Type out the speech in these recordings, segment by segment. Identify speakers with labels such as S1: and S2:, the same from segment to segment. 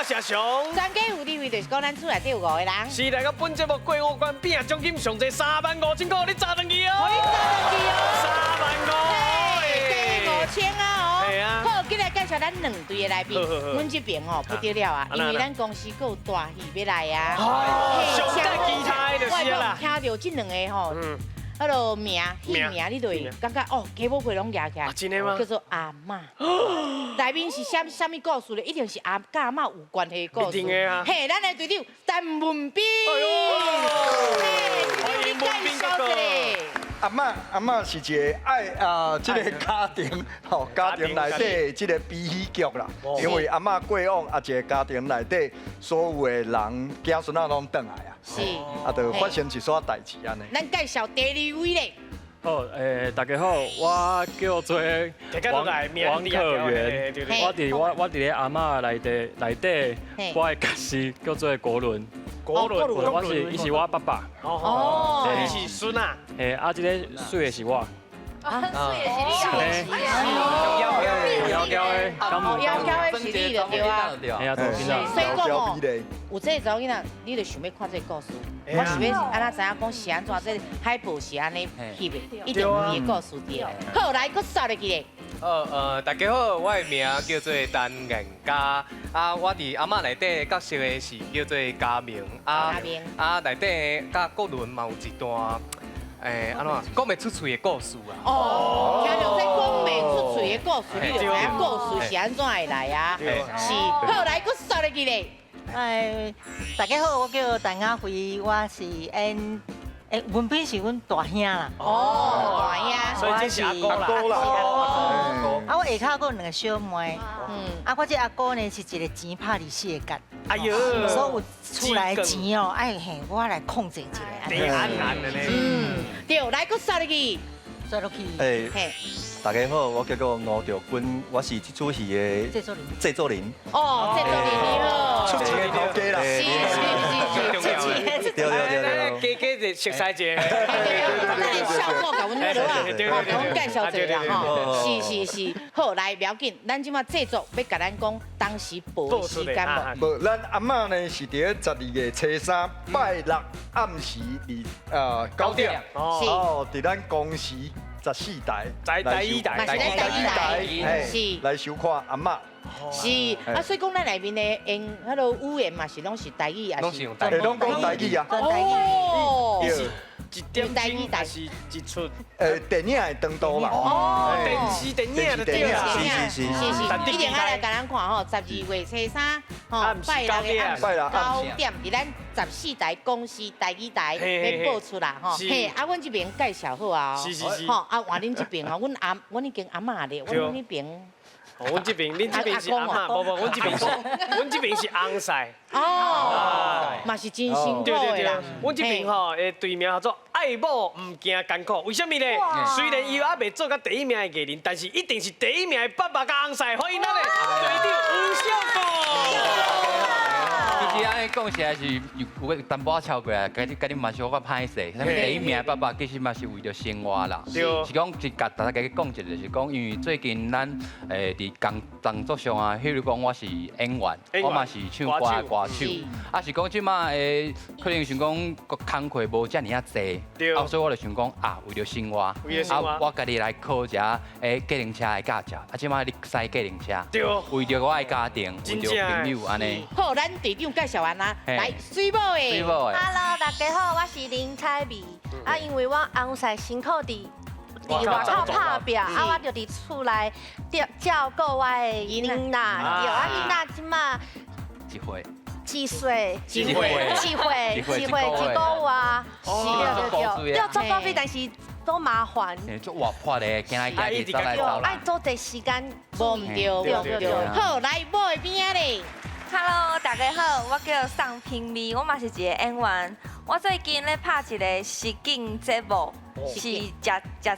S1: 是阿雄。
S2: 专家有地位，就是讲咱厝内底有5个人。
S1: 是来到本节目过5关，拼奖金上侪35000块，你砸登去哦！
S2: 你砸登去哦！35000，加5000啊！
S1: 系啊。
S2: 好，今日介绍咱2队的来宾，
S1: 好。
S2: 阮这边哦不得了啊，因为咱公司还有大戏要来啊。
S1: 上带期待就是啦。
S2: 听到这2个吼。迄落名，戏名你就会感觉哦，家母会拢夹起来，
S1: 真的吗？
S2: 叫做阿嬷。内面是啥物故事咧？一定是甲阿嬷有关系的故事。
S1: 一定的啊。
S2: 嘿，咱的队长陈文彬。
S1: 欢迎文彬哥哥。
S3: 阿嬷是一个爱这个家庭吼，家庭内底这个悲喜剧啦。因为阿嬷过往一个家庭内底所有的人子孙仔拢转来啊。
S2: 是。
S3: 就发生一撮代志安尼。
S2: 咱介绍第2位咧。
S4: 好，大家好，我叫做王可元，我伫咧阿嬷内底，我的角色叫做国伦。我伊是我爸爸。
S1: 哦，你是孙啊？
S4: 这个水的是我。
S2: 要交的是你就对啊。所以讲哦，有这个查某囡仔，你就想要看这个故事。我想要安怎知影讲是安怎，这海报是安尼翕的，一定有伊的故事伫。好，来，佫说落去咧。
S5: 大家好，我的名叫做陈彦嘉，我伫阿嬷内底角色的是叫做嘉明，内底甲国伦嘛有一段。安怎讲袂出嘴的故事啊？
S2: 哦，听到这讲袂出嘴的故事，你就知影故事是安怎会来啊？是，好来，佫说落去咧。
S6: 大家好，我叫陈雅慧，我是文彬是阮大兄啦。
S2: 哦，大兄，
S1: 所以这是阿哥啦。
S6: 我下骹还有2个小妹。我这阿哥呢是一个钱拍利息的角。
S1: 哎呦，
S6: 所有厝内钱哦，我来控制一下。
S1: 第安难的咧。
S2: 对，来佫说落去。
S6: 说落去。
S7: 大家好，我叫做吴兆军，我是这出戏的制作人。
S2: 哦，制作人你好。
S3: 出钱的头家啦。
S2: 是。
S1: 对，就熟悉者。
S2: 咱效果甲阮好啊，甲阮介绍一下啦吼。是。好，来，不要紧，咱即马制作要甲咱讲当时报的时间无？
S3: 无，咱阿嬷呢是伫咧12月初3拜6暗时9点。哦，伫咱公司。14台，
S2: 第一台，
S3: 是来收看阿嬷。
S2: 是啊，所以讲咱内面的迄落语言嘛是拢是台语，
S5: 拢是用台语，
S3: 拢讲台语啊。
S2: 哦，
S1: 一点钟还是一出？
S3: 电影的长度嘛。
S2: 哦，
S1: 电影的电影，
S2: 是，一定爱来甲咱看吼，12月初3吼拜6的暗9点，伫咱14台公司台语台要播出啦吼。嘿，阮这边介绍好啊。
S1: 是。
S2: 吼，换恁这边吼，阮已经阿嬷咧，阮那边。
S1: 阮这边，恁这边是阿嬷，无，阮这边是翁婿。
S2: 哦，嘛是真辛苦的啦。
S1: 阮这边吼，队名叫做爱某唔惊艰苦，为什么呢？虽然伊还未做到第1名的艺人，但是一定是第1名的爸爸甲翁婿，欢迎咱的队长吴孝国。
S8: 其实安尼讲起来是有淡薄仔超过来，甲你嘛是我歹势。啥物第1名爸爸其实嘛是为着生活啦，是讲是甲大家讲一下，就是讲因为最近咱伫工作上啊，譬如讲我是演员，我嘛是唱歌手，是讲即马可能想讲工课无遮尔啊济，所以我就想讲为着生活，我家己来考一下计程车的驾照，即马你驶计程车，为着我的家庭，为着朋友安尼。
S2: 好，咱队长介绍完啦，来水某的。
S9: Hello， 大家好，我是林彩薇。因为我翁婿辛苦伫外口拍拼，我就伫厝内照顾我的囡仔。对，囡仔即马几岁？几岁？一个月。对，做宝贝，但是都麻烦。
S8: 做活泼的，今仔家己走来走来。
S9: 爱做一时间，
S2: 无唔对。好，来某的边仔咧。
S10: Hello， 大家好，我叫尚平美，我嘛是一个演员。我最近咧拍一个实景节目，是食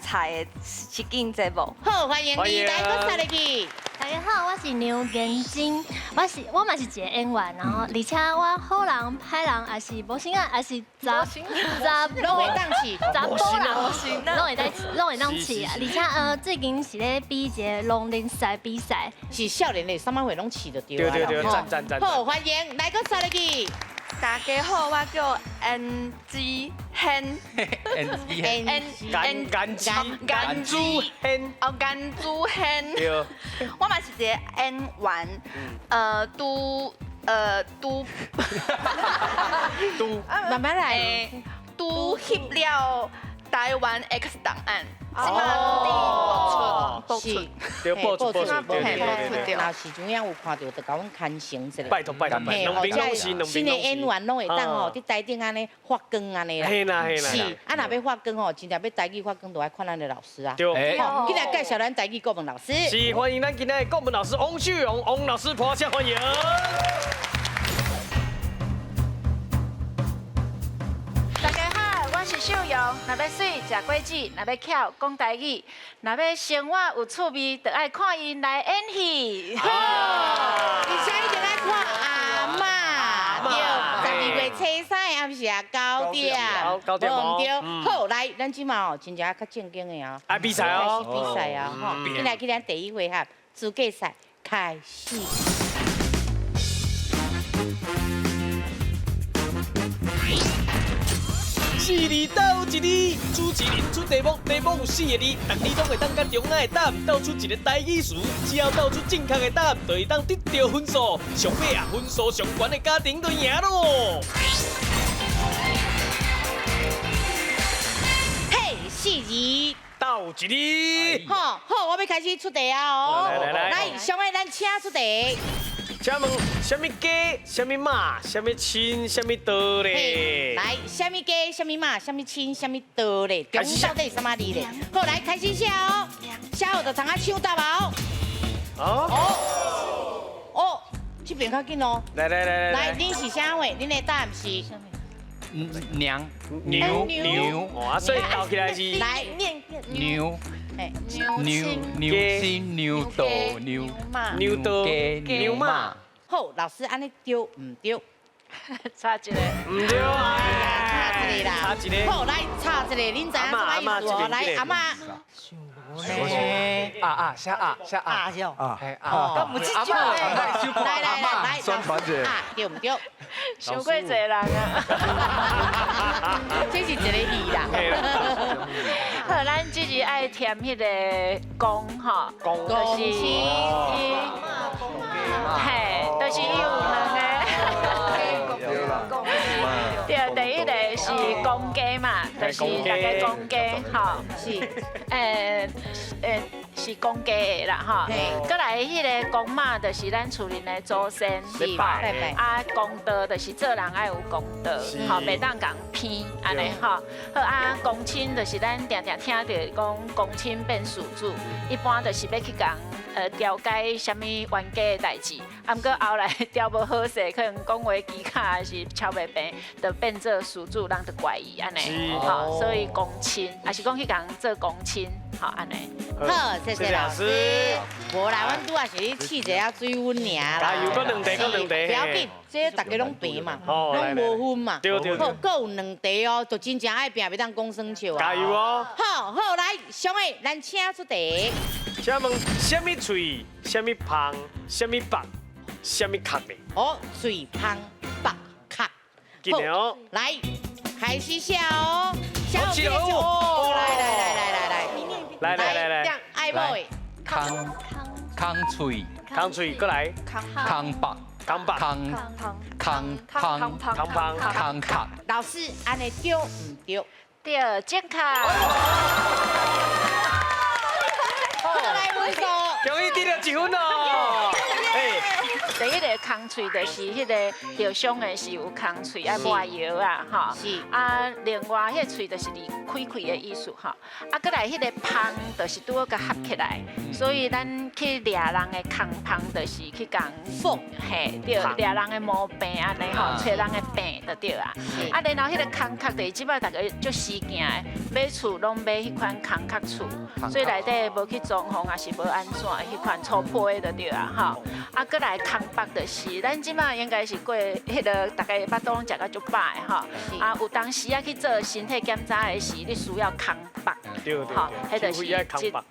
S10: 菜的实景节目。
S2: 好，欢迎你来，我说入去。
S9: 大
S11: 家好，我是牛根金，我嘛是一个演员，然后而且我好人歹人，也是无心啊，也是拢会当起，查甫人拢会当起啊，而且最近是咧比一个龙人赛比赛，
S2: 是少年的，什么会拢起就对
S1: 对，赞。
S2: 好，欢迎来个再来去。
S10: 大家好，我叫 NG Hen。
S1: 甘珠hen。
S10: 哦，甘珠 Hen。对。我嘛是一个演员，
S2: 慢慢来。
S10: 都翕了台湾 X 档案。
S1: 播出，对，
S2: 那是怎样有看到，就甲阮牵成一下。
S1: 拜托，两边拢是。
S2: 新的演员拢会当吼，伫台顶安尼发光安尼啦。
S1: 嘿啦。
S2: 是，啊，若要发光吼，真正要台语发光，就爱看咱的老师啊。
S1: 对。
S2: 今日介绍咱台语国文老师。
S1: 是，欢迎咱今日国文老师王旭荣，王老师，捧场欢迎。
S12: 我是秀荣，若要水食果子，若要巧讲台语，若要生活有趣味，就爱看因来演戏。
S2: 而且一定爱看阿嬷，对，12月初3暗时9点，忘掉。好，来，咱即嘛哦，真正较正经的哦，
S1: 比赛哦，
S2: 比赛啊，吼，今来去咱第一回合资格赛开始。
S1: 4字斗一字，主持人出题目，题目有4个字，逐字拢会当甲中央的答案斗出一个台语词，只要斗出正确的答案，就会当得到分数。上尾啊，分数上悬的家庭就赢咯。
S2: 嘿，4字
S1: 斗一字。
S2: 好，我要开始出题啊哦。来，上尾咱请出题。
S1: 请问，什么鸡、什么马、什么亲、什么道咧？
S2: 来，什么鸡、什么马、什么亲、什么道咧？中到底什么字咧？好，来开始写哦，写好就通啊抢答哦。哦，这边较紧哦。来，恁是啥话？恁的答案是
S8: 娘
S1: 牛。哇，所以倒起来是
S2: 来
S8: 牛。牛心牛道牛马。
S2: 好，老师安尼对唔对？
S12: 差一个。
S1: 唔对啊！
S2: 差一个啦。
S1: 差一个。
S2: 好，来差一个，恁知影什么意思哦？来，阿妈。
S5: 下啊，
S2: 是哦。
S5: 都
S2: 唔记住嘞。来，
S3: 宣传者。
S2: 对唔对？
S12: 想过济人啊。
S2: 这是一个戏啦。
S12: 好，咱只是爱填迄个公吼，就是伊，嘿，就是伊有两个。对，第一个是公鸡嘛，就是大家公鸡吼，是公鸡的啦吼。再来迄个公马，就是咱厝里的祖先，
S2: 拜。
S12: 啊，公道就是做人爱有公道，吼，袂当讲偏安尼吼。好啊，公亲就是咱常常听到讲公亲变事主，一般就是要去讲调解什么冤家的代志，啊，毋过后来调无好势，可能讲话机卡还是超袂平，就变做事主，人就怪伊安尼，吼，所以公亲，还是讲去讲做公亲，吼安尼。
S2: 好，谢谢老师。无啦，阮拄也是咧试一下水温尔啦。
S1: 有两题，
S2: 不要紧，这大家拢平嘛，拢无分嘛。
S1: 对。
S2: 好，阁有2题哦，就真正爱拼，袂当讲生笑啊。
S1: 加油哦！
S2: 好，来，上尾咱请出题。
S1: 请问，什么喙、什么芳、什么白、什么壳咧？
S2: 哦，喙、芳、白、壳。
S1: 好，
S2: 来，开始写哦。写好记哦。来，爱妹。
S8: 康喙，
S1: 过来。
S8: 康白，康壳。
S2: 老师，安尼对唔对？
S12: 对，健康。
S2: 来分数，
S1: 终于得了1分哦。
S12: 第一个空喙就是迄个受伤的是有空喙爱抹药啊，吼。
S2: 是。
S12: 啊，另外迄个喙就是离开的意思，吼。啊，过来迄个芳就是拄好甲合起来，所以咱去抓人的空芳就是去讲服，嘿，对，抓人的毛病安尼吼，找人的病就对啊。啊，然后迄个空壳就是即摆大家足死惊的，买厝拢买迄款空壳厝，所以内底无去装潢也是无安怎，迄迄款粗胚的就对啊，吼。啊，搁来空腹就是咱即马应该是过迄个大家巴肚拢食到足饱的吼。啊，有当时啊去做身体检查的时，你需要空腹。
S1: 对，
S12: 吼，迄就是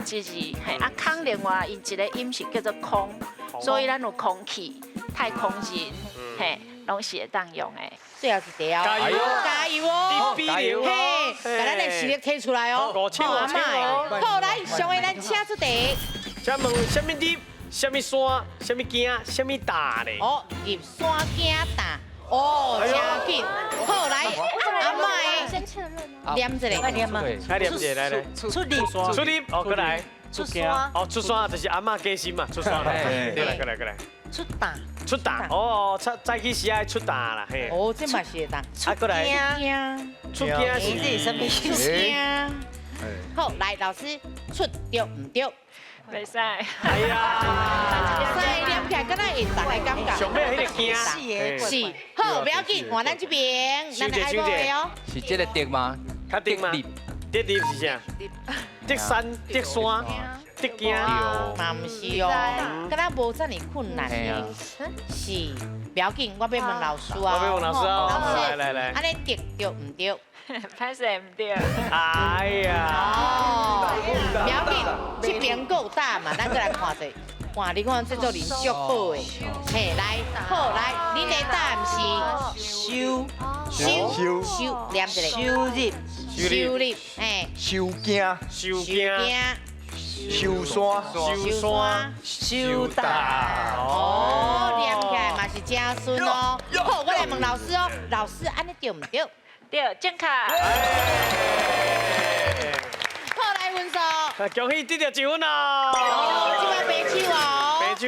S12: 即是嘿啊，空另外因一个音是叫做空，所以咱有空气、太空人，嘿，拢是会当用的。
S2: 最后一题哦，加油，加油哦！
S1: 加油！
S2: 嘿，把咱的实力提出来哦。
S1: 5千哦！
S2: 好，来，上位咱请出题。
S1: 请问什么入、什么山、什么惊、什么大呢？
S2: 哦，入山惊大。哦，真紧。好，来，阿妈
S11: 先确认
S2: 哦。念一个，
S6: 快念吗？
S1: 来念一个，来。
S6: 出入，
S1: 出入，哦，过来。
S6: 出山。
S1: 哦，出山就是阿嬷加薪嘛，出山啦。过来。
S6: 出大。
S1: 出大哦，早起时爱出大啦，嘿。
S2: 哦，这嘛是会当。
S1: 啊，过来。出惊是
S6: 自己身边
S2: 惊。好，来，老师出对唔对？
S12: 袂使。
S1: 哎呀，
S2: 袂使念起来，敢若会大家感觉。
S1: 上尾迄个惊。
S2: 是。好，不要紧，换咱这边，咱来爱报的哦。
S8: 是这个碟吗？
S1: 较滴嘛。滴是啥？滴山、滴山、滴惊。
S2: 嘛唔是哦，敢若无遮尔困难的。是，不要紧，我要问老师啊。
S1: 我要问老师哦。
S2: 老师，
S1: 来。
S2: 安尼对对唔对？
S12: 歹势唔对。
S1: 哎呀。
S2: 哦，不要紧，这边够大嘛，咱再来看者。哇，你看这做林足好的，嘿，来，好来，恁的答案是收，念一个，收入，嘿，
S3: 收惊，收山，
S2: 收大，哦，念起来嘛是正顺哦。好，我来问老师哦，老师安尼对唔对？
S12: 对，正确。
S2: 好，来分数。
S1: 恭喜得到1分哦！
S2: 哦，这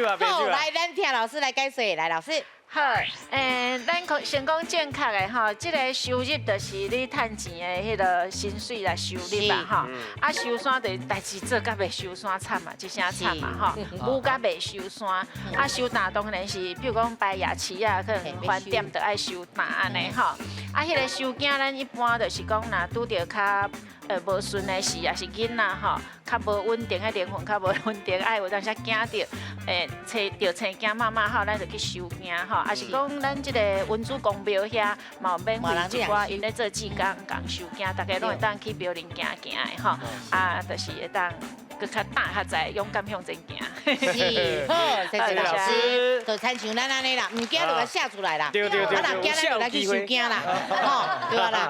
S2: 摆白手哦。
S1: 好，
S2: 来，咱听老师来解说，来，老师。
S12: 好，咱先讲正确的吼，这个收入就是你趁钱的迄个薪水来收入啦吼。啊，收山就是代志做甲袂收山惨嘛，一声惨嘛吼。有甲袂收山，啊收大当然是，比如讲摆夜市啊，可能饭店就爱收大安尼吼。啊，迄个收惊咱一般就是讲，若拄着较无顺的事，也是囡仔吼，较无稳定的灵魂，较无稳定，爱有当时惊着，找惊妈妈吼，咱就去收惊吼。啊是讲咱即个文殊公庙遐，嘛有免费一寡因咧做志工收惊，大家拢会当去庙林行行的吼，啊，就是会当搁较大较在勇敢向前行。
S2: 是，好，谢谢老师。就参像咱安尼啦，物件就来写出来啦。
S1: 对。
S2: 啊，若惊咱就来去收惊啦，吼，对啦。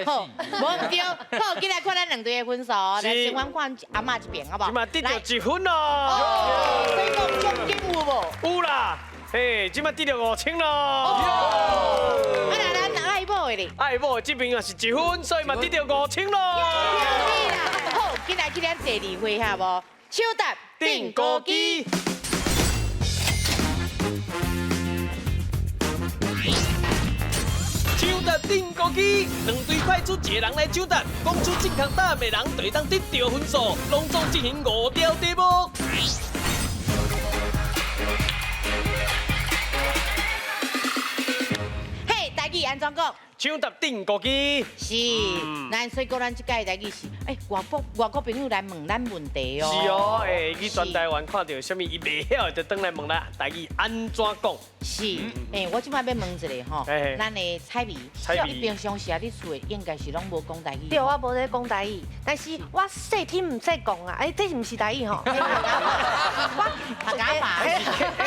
S2: 好，无唔对，好，今来看咱两队的分数，来先看阿嬷这边，好不好？
S1: 今嘛得到1分咯。
S2: 哦，所以讲奖金有无？
S1: 有啦。嘿，今麦得到5000咯！
S2: 啊，那咱爱某的哩，
S1: 爱某这边也是1分，所以嘛得到5000咯！
S2: 好，今来去咱第2回下无？手搭
S1: 定高机。手搭定高机，2队派出1个人来手搭，讲出正确答案的人就会当得到分数，隆重进行5条题目。
S2: 安怎讲？
S1: 手搭定高机
S2: 是，咱所以讲咱即届台语是，外国朋友来问咱问题哦。
S1: 是哦，去全台湾看到什么伊袂晓的，就转来问咱台语安怎讲。
S2: 是，我即摆要问一个吼，咱的彩薇，你平常时啊，你厝的应该是拢无讲台语。
S9: 对，我无在讲台语，但是我细听唔识讲啊，这是唔是台语吼？
S2: 我客家话，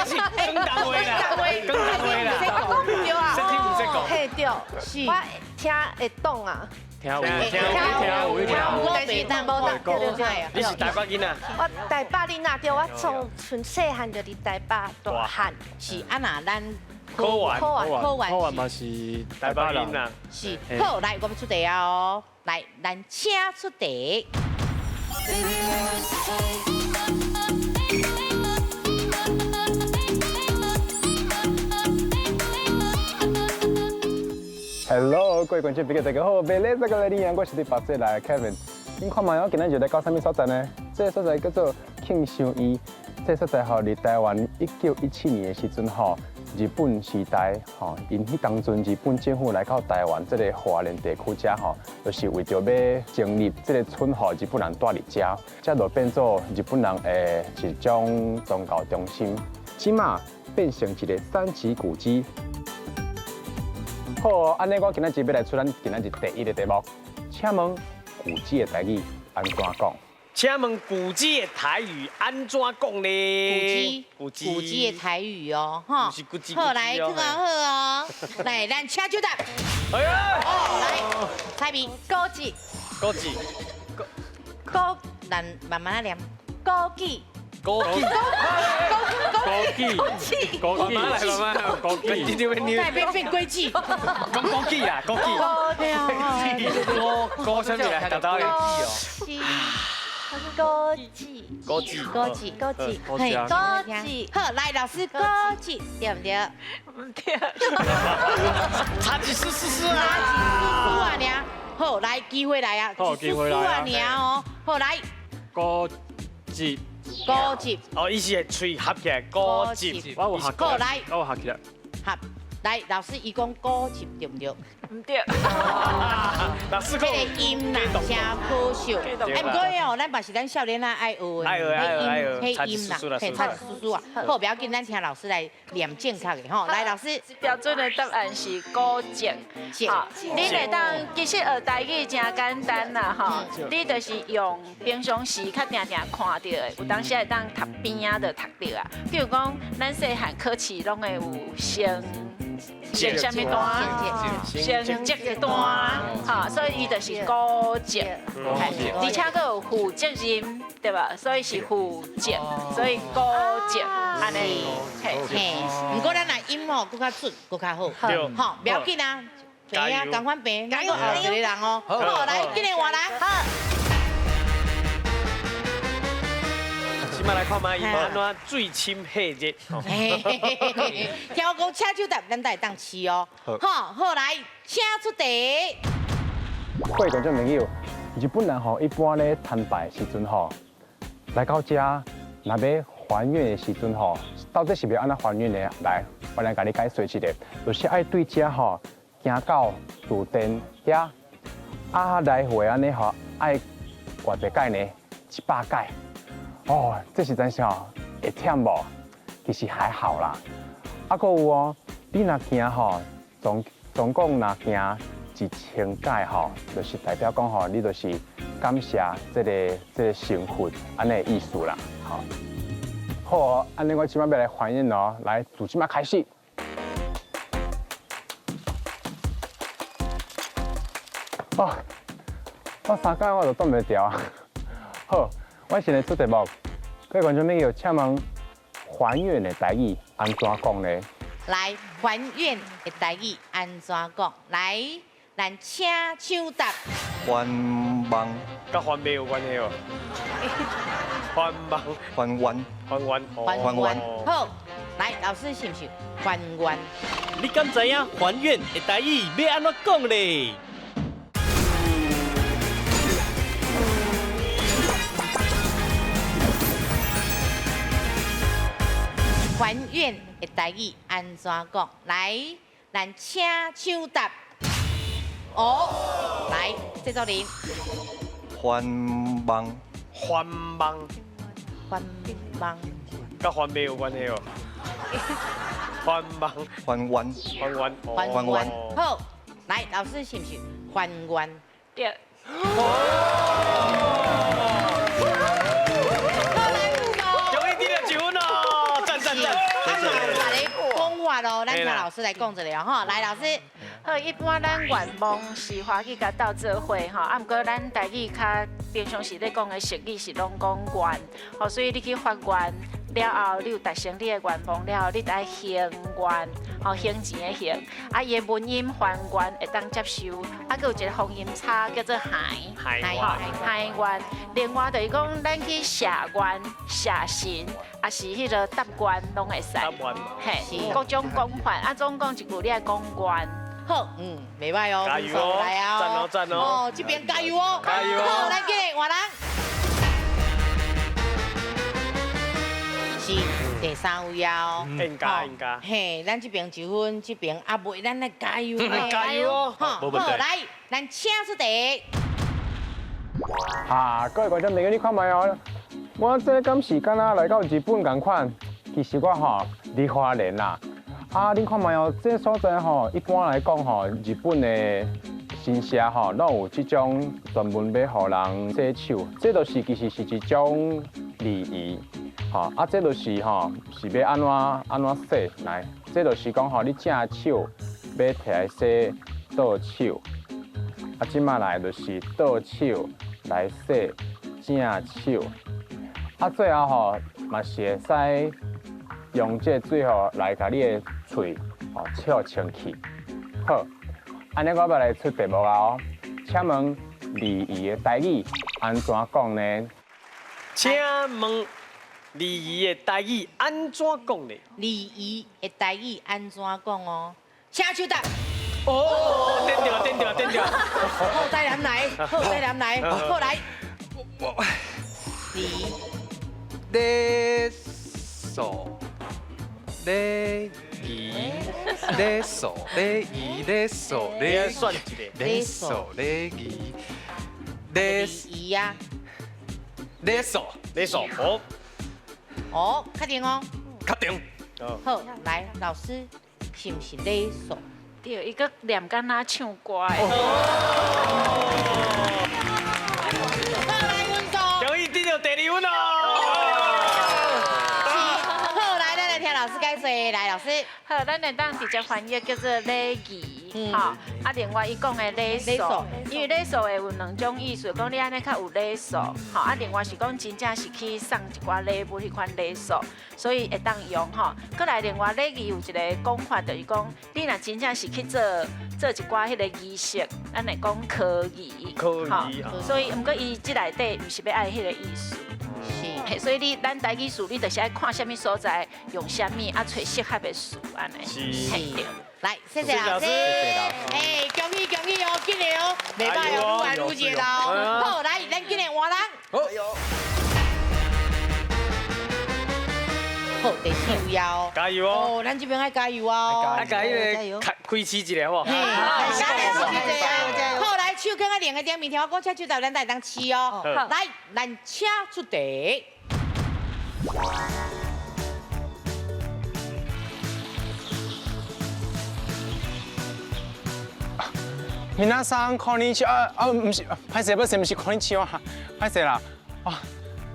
S1: 是广东话啦，广东话啦，
S9: 讲唔对啊，
S1: 细听唔识讲。
S9: 嘿对，是，我听会懂啊。
S4: 听有，
S2: 但是咱无当对。
S1: 你是台北囡仔？
S9: 我台北囡仔对，我从细汉就伫台北大汉。
S2: 是啊，那咱
S1: 考
S4: 完嘛是台北人。
S2: 是，好，来我们出题啊哦，来，咱请出题。
S13: Hello， 各位观众朋友，大家好，未来这个嚟，我是第8岁来 Kevin。恁看嘛，我今日就来到什么所在呢？这个所在叫做庆祥医。这所在吼，伫台湾1917年的时阵吼，日本时代吼，因迄当阵日本政府来到台湾这个华人地区遮吼，就是为着要成立这个村吼，日本人住伫遮，这就变做日本人的一种宗教中心。即马变成一个3级古迹。好，安尼我今仔日要来出咱今仔日第1个题目，请问古迹的台语安怎讲？
S1: 请问古迹的台语安怎讲呢？
S2: 古迹的台语哦，哈，
S1: 是古迹。
S2: 好，来，听好哦，来，咱请就答。
S1: 哎呀，
S2: 来，彩笔，
S9: 枸杞，
S1: 枸杞，
S2: 枸，咱慢慢来念，枸杞。
S1: 枸杞，
S4: 枸杞，
S1: 你这边你
S2: 变规矩，
S1: 讲枸杞啦，枸杞，枸什么来？大刀的
S9: 枸杞，好，来，老师，枸杞对不对？
S10: 唔对，
S1: 差几丝啊！
S2: 差几丝啊！好，来，机会来啊！
S4: 好，机会来啊！
S2: 哦，好来，
S4: 枸杞。
S2: 枸杞，
S1: 哦，伊是喙合起来，枸杞。
S4: 我有合起来，
S2: 好来，
S4: 我有合起来。
S2: 合，来，老师伊讲枸杞对不对？
S10: 唔对。
S1: 老师讲。
S2: 这个音呐，真可惜。哎，不过哦，咱嘛是咱少年仔爱学的，
S1: 爱学，
S2: 迄音呐，嘿，差叔叔啊。好，不要紧，咱请老师来念正确的吼。来，老师，
S12: 标准的答案是枸杞。好，你会当其实学台语真简单啦，吼，你就是用平常时较定定看到的，有当时会当读边啊，就读到啊。比如讲，咱细汉考试拢会有升什么单？升职的单，哈，所以伊就是枸杞。而且佫有负责任，对吧？所以是负责，所以枸杞安尼。
S2: 嘿，不过咱来音吼，更较准，更较好。好，不要紧啊，平啊，赶快平，咱个后一个人哦。好，来，今日换人。好。
S1: 今麦来看嘛，伊安怎最深火热。
S2: 听我讲，请就答，咱来当试哦。好，来，请出题。
S13: 各位观众朋友，日本人吼一般咧参拜时阵吼，来到遮，若要还愿的时阵吼，到底是要安怎还愿的？来，我来甲你解说一下，就是爱对遮吼行到主殿遐，来回安尼吼爱偌济届呢？100届。哦，这是真是吼会忝无？其实还好啦。还有哦，你若行吼，总共若行1000届吼，就是代表讲吼，你就是感谢这个神佛安尼的意思啦。好，安尼我即摆要来还愿哦，来，从即摆开始。哦，我3届我就挡袂牢啊。好。我先来出题目，各位观众朋友，请问还愿的台语安怎讲呢？
S2: 来，还愿的台语安怎讲？来，咱请抢答。
S7: 还望，
S1: 跟还没有关系哦。还望，
S7: 还愿，
S2: 还愿。好，来，老师是不是还愿？
S14: 你敢知影还愿的台语要安怎讲咧？
S2: 还愿的台语安怎讲？来，咱请抢答。来，制作人。
S7: 还望，
S1: 还望，
S2: 还望，
S1: 跟还没有关系哦。还望，
S7: 还愿，
S2: 还愿。好，来，老师是不是还愿？
S12: 对。
S2: 咱请老师来讲一下哈，来老师。
S12: 一般咱愿望是欢喜甲斗做伙吼，不过咱台语较平常时咧讲的俗语是拢讲愿，所以你去发愿了后，你有达成你的愿望了后，你得行愿，行钱的行，伊的文音还愿会当接受，佮有一个方音差叫做还愿。另外就是讲，咱去谢愿、谢神，也是迄个答愿拢会使。嘿，各种讲法，总讲一句，你爱讲愿。
S2: 好，袂歹哦，
S1: 加油哦，
S2: 来啊，
S1: 赞哦赞哦，
S2: 这边加油哦，
S1: 加油！
S2: 好，来，今日换人。是第3位啊。
S1: 应该。
S2: 嘿，咱这边1分，这边啊袂，咱来加油咧。
S1: 加油哦！
S2: 好，来，咱请出第一。
S13: 各位观众朋友，你看卖哦，我这敢是敢若来到日本同款，其实我吼伫花莲啦。你看卖哦，这所在吼，一般来讲吼，日本的新社吼，拢有这种专门要互人洗手，这就是其实是一种礼仪。这就是吼，是要安怎洗来？这就是讲吼，你正手要摕来洗倒手，即马来就是倒手来洗正手，最后吼嘛是会使用这最后来甲你的嘴笑清气。好，安尼我要来出题目啊哦，请问礼仪的台语安怎讲呢？
S1: 请问。礼仪的台语安怎讲呢？
S2: 礼仪的台语安怎讲哦？请手答。
S1: 哦，点掉。
S2: 后台南来，后来。
S5: 礼数礼仪礼数礼仪礼数礼
S1: 算一个
S5: 礼数礼仪
S2: 礼仪啊，
S5: 礼数好。
S2: 哦，确定哦。
S5: 确定。
S2: 好，来，老师是不是礼数？
S12: 对，伊个念敢若唱歌的。
S2: 好，来分数。
S1: 终于得到第2分咯。
S2: 好，来，咱来听老师解说。来，老师。
S12: 好，咱来当直接翻译叫做礼仪，吼。另外伊讲的礼数，因为礼数会有2种意思，讲你安尼较有礼数，吼。另外是讲真正是去送一寡礼物迄款礼数，所以会当用吼。搁来另外礼仪有一个讲法，就是讲你若真正是去做一寡迄个仪式，咱来讲科仪，所以毋过伊即内底毋是要爱迄个意思。是，所以咱台语词，你就是爱看什么所在，用什么找适合的词安尼。
S1: 是。
S2: 来，谢谢老师。哎，恭喜哦，今年哦，袂歹哦，愈来愈热哦。好，来，咱今年换人。好，第4位哦。
S1: 加油哦！
S2: 咱这边爱加油哦。
S1: 加油！开市一个好不好？
S2: 好，来，手跟我连个点面条，我讲手到咱来当吃哦。来，咱请出题。
S13: 皆さんこんにちは。唔是，歹势，不是こんにちは，歹势啦。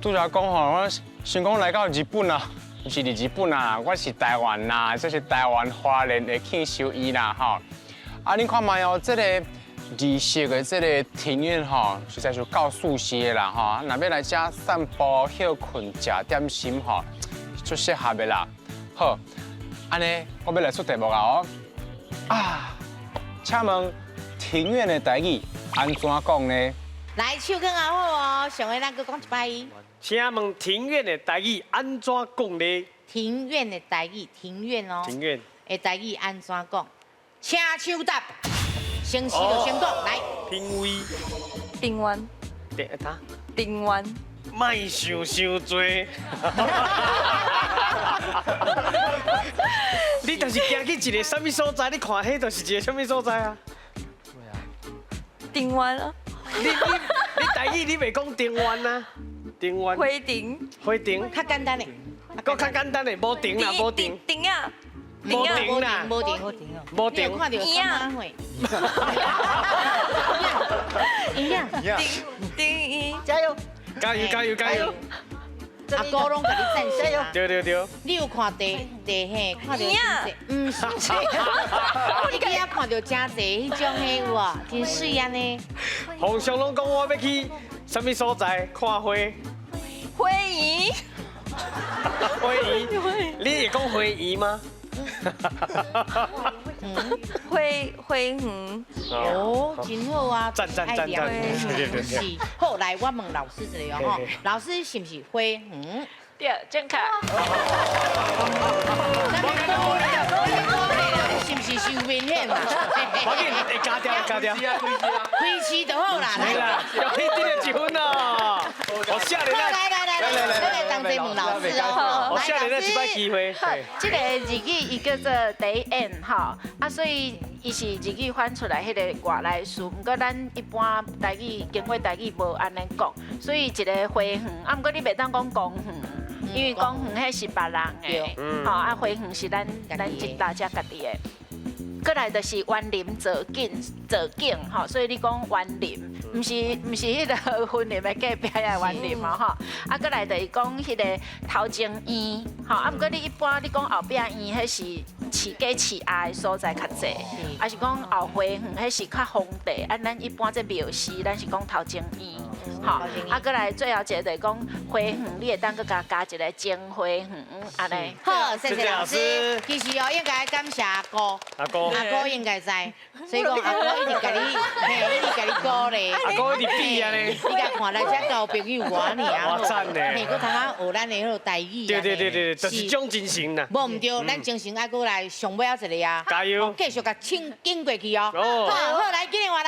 S13: 拄则讲吼，我想讲来到日本啦，唔是日本啦，我是台湾啦，这是台湾花莲的庆修医啦，吼。你看卖哦，这个日式的这个庭院吼，实在是够舒适的啦，吼。若要来遮散步、休困、食点心吼，最适合的啦。好，安尼我要来出题目啊哦。请问。庭院的台语安怎讲呢？
S2: 来，手更好哦，上个咱搁讲一摆。
S1: 请问庭院的台语安怎讲呢？
S2: 庭院的台语，庭院哦。
S1: 庭院
S2: 的台语安怎讲？请手答。先试就先讲，来。
S1: 评委。
S10: 庭院。庭院。
S1: 莫想多。你就是行去一个什么所在？你看迄就是一个什么所在啊？
S10: 庭院啊！
S1: 你台语你袂讲庭院啊？庭院。
S10: 花庭。
S1: 花庭。
S2: 较简单的。
S1: 搁较简单的，无庭啦，无庭。
S10: 庭啊。
S2: 无庭啦，无庭。
S1: 无庭。
S2: 你有看到什么会？一样。
S10: 庭。
S6: 加油！
S1: 加油！
S2: 阿哥拢甲你赞成啊！
S1: 对。
S2: 你有看看到真济？唔是，你今仔看到真济迄种迄有啊，真水安尼。
S1: 洪尚拢讲我要去什么所在看花？
S10: 花园。
S1: 花园，你会讲花园吗？
S10: 花园。
S2: 哦，真好啊！
S1: 赞！
S2: 是，好来，我问老师一个哦，老师是不是花园？
S12: 对，正确。
S2: 是不是受明显嘛？
S1: 快点，会加掉。
S2: 开始就好啦，
S1: 来啦，要一定的1分哦。我吓你啦！
S2: 来，来当这问老师哦。
S1: 我下来那几摆机会。
S12: 这个日语伊叫做 day end 哈，啊，所以伊是日语翻出来迄个外来词，不过咱一般台语经过台语无安尼讲，所以一个花园，啊，不过你袂当讲公园，因为公园迄是别人的，吼，啊，花园是咱大家家己的。过来就是园林造景吼，所以你讲园林，毋是迄个婚林的隔壁的园林嘛吼。啊，过来就是讲迄个头前院，吼，啊，毋过你一般你讲后壁院，迄是饲鸭的所在较济，啊是讲后花园，迄是较荒地，啊，咱一般这庙寺，咱是讲头前院。吼，啊，过来最后一个就是讲花园，你会当搁加一个前花园，安尼。
S2: 好，谢谢老师。其实哦，应该感谢阿哥。阿哥应该知，所以讲阿哥一直甲你，一直甲你鼓励。
S1: 阿哥一直比啊咧。
S2: 你甲看来遮交朋友我呢啊。
S1: 哇赞咧！
S2: 嘿，佮通啊学咱的迄个台语。
S1: 对，就是种精神啦。
S2: 无毋对，咱精神爱过来上尾一个啊。
S1: 加油！
S2: 继续甲请经过去哦。好，来，今日活人。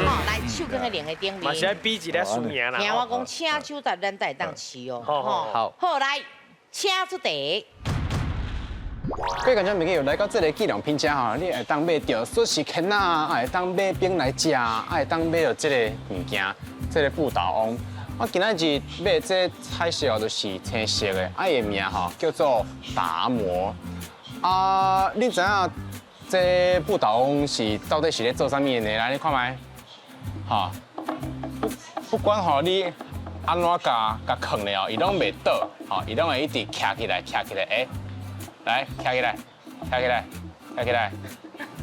S2: 好，来手跟个连个顶面。
S1: 嘛是爱比一个输赢啦。
S2: 听我讲，请手答咱才会当试哦。
S8: 好，
S2: 好来，请出题。
S13: 各位观众朋友，来到这个计量品家吼，你会当买到寿司圈啊，会当买饼来食，会当买到这个物件，这个不倒翁。我今仔日买这彩色就是青色的，伊的名吼叫做达摩。啊，你知影这不倒翁是到底是咧做啥物呢？来，你看卖，哈，不管吼你安怎甲放咧哦，伊拢袂倒，吼，伊拢会一直徛起来，哎。来，站起来，站起来，站起来。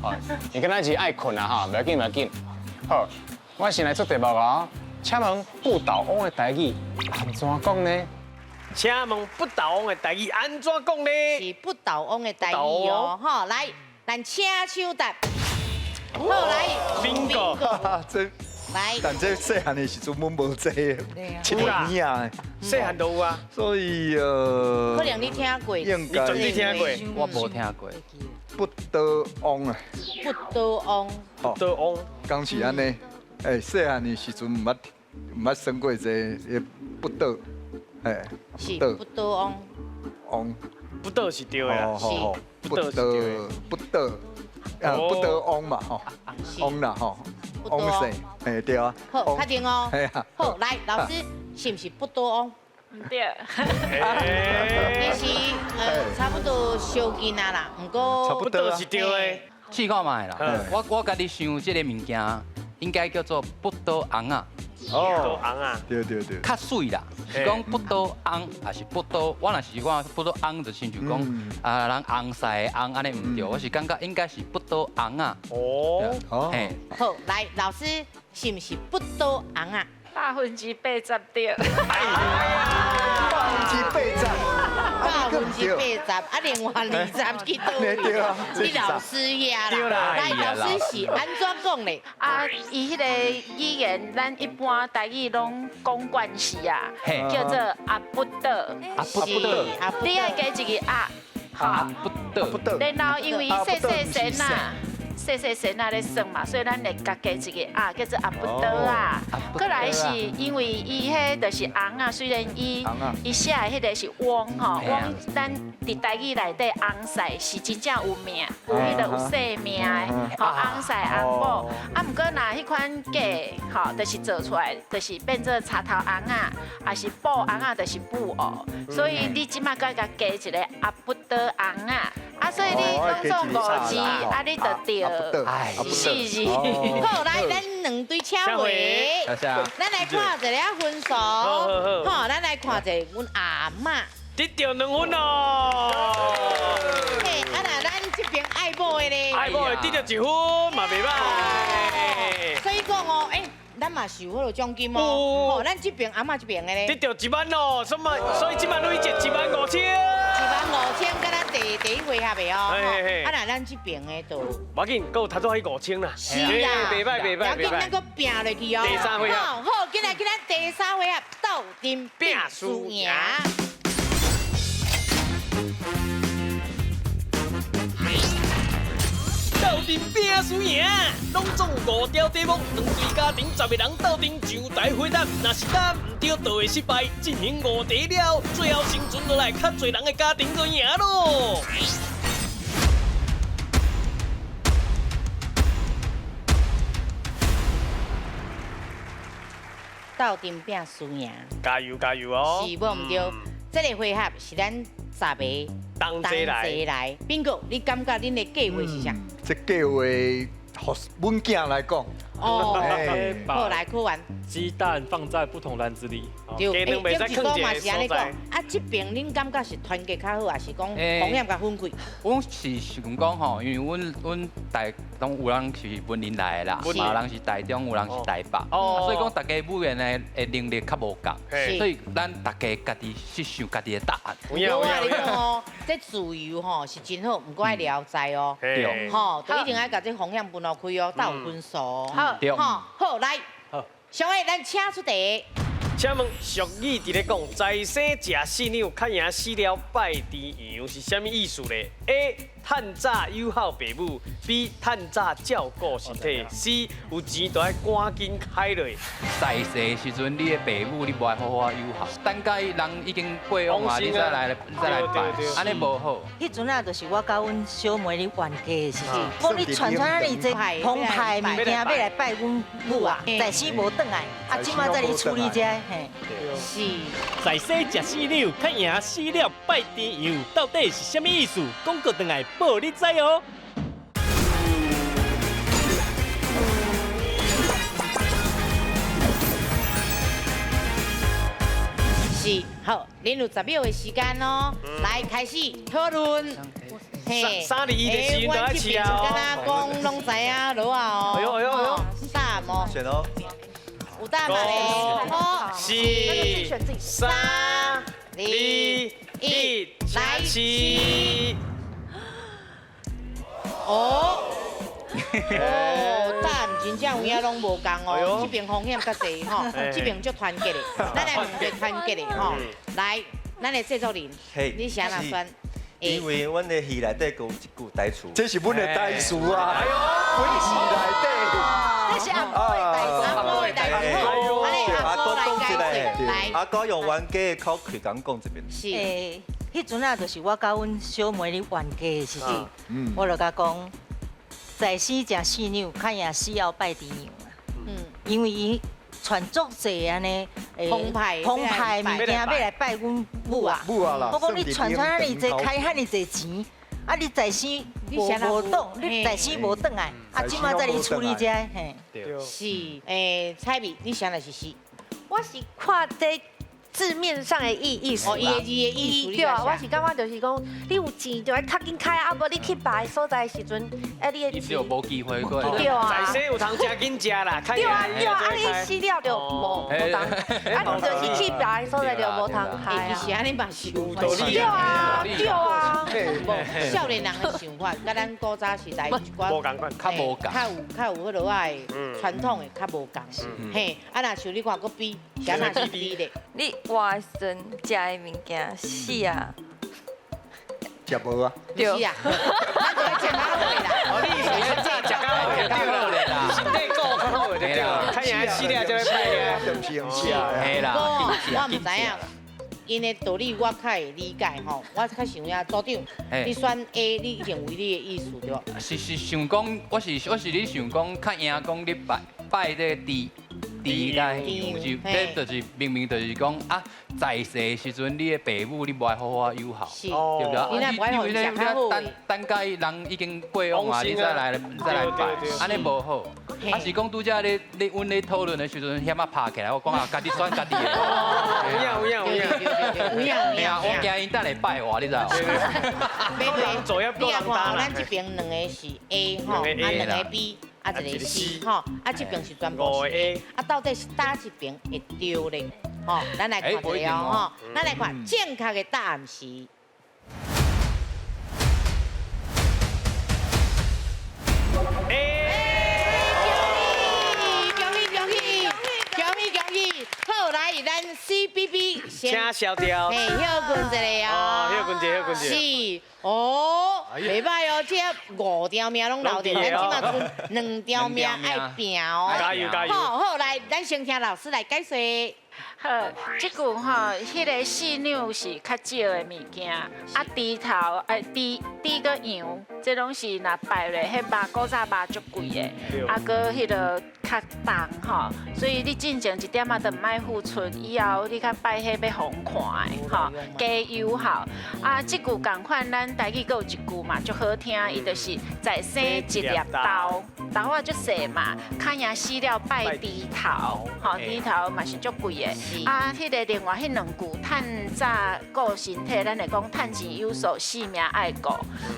S13: 哦，你今仔日爱困啊哈，不要紧。好，我先来出题目哦。请问不倒翁的台语安怎讲呢？
S1: 请问不倒翁的台语安怎讲呢？
S2: 是不倒翁的台语哦。好，来，咱请手答。好，来
S1: bingo。
S3: 这。
S2: 来，
S3: 但这细汉的时阵，阮无这个，一个年啊，
S1: 细汉都有啊，
S3: 所以
S2: 可能你听过，
S3: 应该
S1: 你听过，
S8: 我无听过。
S3: 不倒翁啊，
S2: 不倒翁，
S1: 不倒翁，
S3: 刚是安尼，细汉的时阵毋捌生过这不倒，
S2: 是不倒翁，
S3: 翁，
S1: 不倒是对的啦，
S2: 是
S3: 不倒翁嘛吼，翁啦吼。翁生，对啊。
S2: 好，确定哦。
S3: 系啊。
S2: 好，来，老师是不是不倒翁？
S12: 唔对。
S2: 其实差不多相近啊啦，不过
S1: 不倒是对的。
S8: 试看卖啦，我家己想这个物件应该叫做不倒翁啊。
S1: 哦，红啊。
S3: 对。
S8: 较水啦，是讲不倒翁，还是不倒？我若是讲不倒翁，就亲像讲人红晒的红安尼唔对，我是感觉应该是不倒翁啊。
S1: 哦。
S8: 嘿。
S2: 好，来，老师是不是不倒翁啊
S12: 80%对。
S3: 80%，
S2: 啊，另外20去倒？你老师遐啦。来，老师是安怎讲嘞？
S12: 啊，伊迄个语言，咱一般台语拢讲惯势啊，叫做阿不倒。你爱加一个阿，
S8: 阿不倒。
S12: 然后因为细神啊咧算嘛，所以咱会加一个啊，叫做阿不倒啊。过来是因为伊迄就是翁啊，虽然伊写的迄个是翁吼，翁咱伫台语内底翁婿是真正有名，有迄个有姓名的，吼翁婿翁某。啊，毋过若迄款假吼，就是做出来，就是变做插头翁啊，还是布翁啊，就是布偶。所以你即马该加一个阿不倒翁啊，啊，所以你拢做5字，啊，你就对。是是，好，来，咱两队车会，咱来看一下分数，好，咱来看一下阮阿嬷
S1: 得到2分哦。
S2: 嘿，啊那咱这边爱某的咧，
S1: 爱某的得到1分嘛，袂歹。
S2: 所以讲哦，咱嘛是有迄个奖金哦，好，咱这边阿嬷这边的咧，
S1: 得到1万哦，所以即摆累积15000。
S2: 15000，跟咱第一回合的哦，啊那咱这边的都，
S1: 无要紧，够差多迄5000啦。
S2: 是啦，
S1: 袂歹。
S2: 要紧，咱搁拼落去哦。
S1: 第3回合，
S2: 好，今日咱第3回合斗阵拼输赢。
S1: 斗阵拼输赢，拢总5条题目，两队家庭10个人斗阵上台回答，若是答唔对，就会失败。进行5题了，最后生存落来较侪人的家庭就赢咯。
S2: 斗阵拼输赢，
S1: 加油加油哦！
S2: 是无唔对，这个回合是咱10个
S1: 同齐来。
S2: bingo，你感觉恁的计划是啥？
S3: 这计划，互阮囝来讲。
S2: 哦，好来考完。
S4: 鸡蛋放在不同篮子里。
S2: 对，就是讲嘛是安尼讲。啊，这边恁感觉是团结较好，还是讲风险较分开？
S8: 阮是想讲吼，因为阮台拢有人是文林来的啦，有人是台中，有人是台北，所以讲大家语言的能力较无共，所以咱大家家己去想家己的答案。
S2: 我话你讲哦，这自由吼是真好，不过爱了解哦。
S8: 对。
S2: 吼，就一定爱把这风险分开哦，才有分数。好，
S8: 对。
S2: 好来。好，小伟，咱请出题。
S1: 请问俗语伫咧讲，在生食四两，较赢死了拜猪羊，是啥物意思咧 ？A. 趁早友好父母 ，B. 趁早照顾身体 ，C. 有钱就爱赶紧开落。
S8: 在世时阵，你的父母你无爱好好友好，等甲人已经过往啊，你再来拜，安尼无好。
S6: 迄阵啊，就是我甲阮小妹咧冤家的时阵，讲你传安尼济澎湃物件要来拜阮母啊，在死无转来，啊，即马再来处理这，嘿，
S2: 是。
S14: 在生食四两，较赢死了拜猪羊，到底是啥物意思？广告转来报你知哦。
S2: 是，好，恁有10秒的时间哦，来开始讨论。
S1: 嘿，3、2、1的时间就要起啊！
S2: 跟他讲拢知影落啊哦。
S1: 哎呦哎呦哎呦！
S2: 答哦。
S7: 选哦。
S2: 有答案嘞。好
S1: ，4、3、2、1，来起。
S2: 哦。答案真正有影拢无共哦，这边风险较侪吼，这边足团结的，咱来问个团结的吼。来，咱的制作人，你啥人选？
S7: 因为阮的戏内底有一句台词，
S3: 这是阮的台词啊！哎呦，阮戏内底，
S2: 这是阿婆的台词，阿婆的台词。安尼阿婆来解释，来，
S7: 阿哥用冤家的口气讲这边。
S2: 是，
S6: 迄阵啊，就是我甲阮小妹咧冤家的时阵，我就甲讲，在死食四两，较赢死后拜猪羊啊。因为伊传足济安尼，
S2: 澎湃
S6: 物件要来拜阮母啊。我讲你传安尼济，开遐尼济钱，啊你在生无动，你在生无转来，啊即马再来处理这，嘿。
S2: 是，彩米，你想的是谁？
S9: 我是看这字面上的意思。
S2: 伊的意思。
S9: 对啊，我是感觉就是讲，你有钱就要较紧开，啊无你去别所在的时阵，你的钱
S8: 就无机会过。
S9: 对啊。
S1: 在生有通食紧食啦，
S9: 对啊，你死了就无通，啊你就是去别的所在就无通开啊。
S2: 是安尼嘛是有道
S9: 理。对啊，对啊。
S2: 少年人的想法，甲咱古早时代一寡
S1: 无共款，
S8: 较无共，
S2: 较有迄落爱传统的较无共。嘿，啊若像你看，佫比，啥若是比咧？
S10: 你活的时阵食的物件，死啊！
S3: 食无啊？
S2: 对啊，咱就要食较好的啦。
S1: 哦，你是早食较好的对啦，身体顾较好的对啦，较赢死了就要拜啊，
S3: 对不起，是啊，
S8: 嘿啦。
S2: 我唔知影，因的道理我较会理解吼，我较想呀，组长，你选 A， 你认为你的意思对吧？
S8: 是想讲，我是你想讲，较赢讲你拜这甲羊就，这就是明明就是讲啊，在世时阵你的父母你无爱好好友好，对不对？因为咧等甲人已经过往啊，你再来拜，安尼无好。啊是讲拄则咧阮咧讨论的时阵，险啊拍起来，我讲啊，家己选家己的。
S1: 有
S8: 影，我惊因等下拜我，你知道？
S2: 你也看，咱这边两个是 A 吼，啊两个 B。啊，一个 C 吼，啊这边是全部是 A， 啊到底是哪一边会对咧？吼，咱来看一下吼，咱来看正确的答案是 A。恭喜！好，来咱 CBB
S1: 请小调。
S2: 嘿，休困一下哦。
S1: 休困一下。
S2: 是哦，袂歹哦，这5条命拢留着，咱即马剩2条命爱拼哦。
S1: 加油加油！
S2: 好，来，咱先听老师来解说。
S12: 好，即句吼，迄个四两是较少的物件，啊，猪头猪个羊，这拢是若摆咧，迄肉古早肉足贵的，啊，搁迄个较重吼，所以你进前一点仔都唔爱付出，以后你较摆迄要好看的吼，加油好。啊，即句共款，咱台语搁有一句嘛，足好听，伊就是再生一粒豆，豆啊足细嘛，看赢死了拜猪头，吼，猪头嘛是足贵的。啊，迄个另外迄2句，趁早顾身体，咱会讲趁钱有数，性命爱顾，